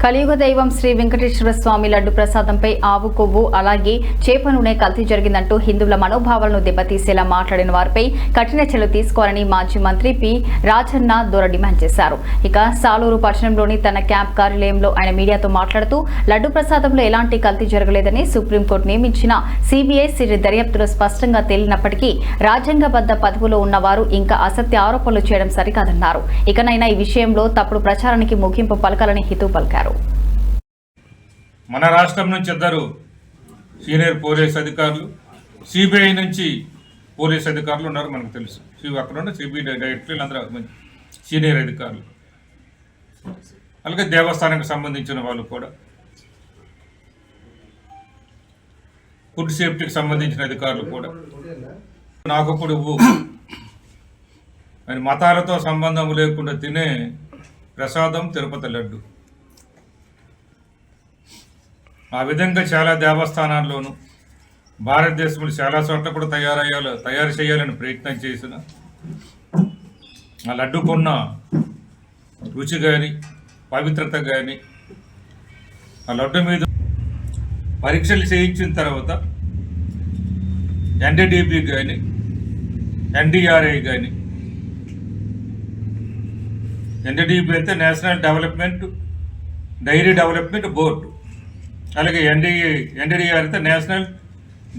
కలియుగ దైవం శ్రీ వెంకటేశ్వర స్వామి లడ్డు ప్రసాదంపై ఆవు కొవ్వు అలాగే చేప నూనె కల్తీ జరిగిందంటూ హిందువుల మనోభావాలను దెబ్బతీసేలా మాట్లాడిన వారిపై కఠిన చర్యలు తీసుకోవాలని మాజీ మంత్రి పి రాజన్న దొర డిమాండ్ చేశారు. ఇక సాలూరు పట్టణంలోని తన క్యాంప్ కార్యాలయంలో ఆయన మీడియాతో మాట్లాడుతూ లడ్డు ప్రసాదంలో ఎలాంటి కల్తీ జరగలేదని సుప్రీంకోర్టు నియమించిన సిబిఐ సిరి దర్యాప్తులో స్పష్టంగా తేలినప్పటికీ రాజ్యాంగబద్ధ పదవిలో ఉన్నవారు ఇంకా అసత్య ఆరోపణలు చేయడం సరికాదన్నారు. ఇకనైనా ఈ విషయంలో తప్పుడు ప్రచారానికి ముగింపు పలకాలని హితవు పలికారు. మన రాష్ట్రం నుంచి ఇద్దరు సీనియర్ పోలీస్ అధికారులు, సిబిఐ నుంచి పోలీస్ అధికారులు ఉన్నారు. మనకు తెలుసు అక్కడ ఉన్న సిబిఐ డైరెక్టర్లు అందరూ సీనియర్ అధికారులు, అలాగే దేవస్థానానికి సంబంధించిన వాళ్ళు కూడా, ఫుడ్ సేఫ్టీకి సంబంధించిన అధికారులు కూడా. నాగప్పుడు మతాలతో సంబంధం లేకుండా తినే ప్రసాదం తిరుపతి లడ్డు. ఆ విధంగా చాలా దేవస్థానాల్లోనూ భారతదేశంలో చాలా చోట్ల కూడా తయారు చేయాలని ప్రయత్నం చేసిన ఆ లడ్డుకున్న రుచి కానీ పవిత్రత కానీ ఆ లడ్డు మీద పరీక్షలు చేయించిన తర్వాత ఎన్డీడీబీ కానీ ఎన్డీఆర్ఐ కానీ, ఎన్డీడీబీ అయితే నేషనల్ డైరీ డెవలప్మెంట్ బోర్డు, అలాగే ఎన్డీఆర్ అయితే national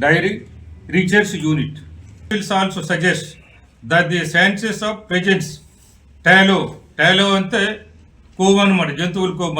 dairy research unit. Wills also suggest that the sciences of presence tallow అంటే కొవ్వు అనమాట, జంతువుల కొవ్వు.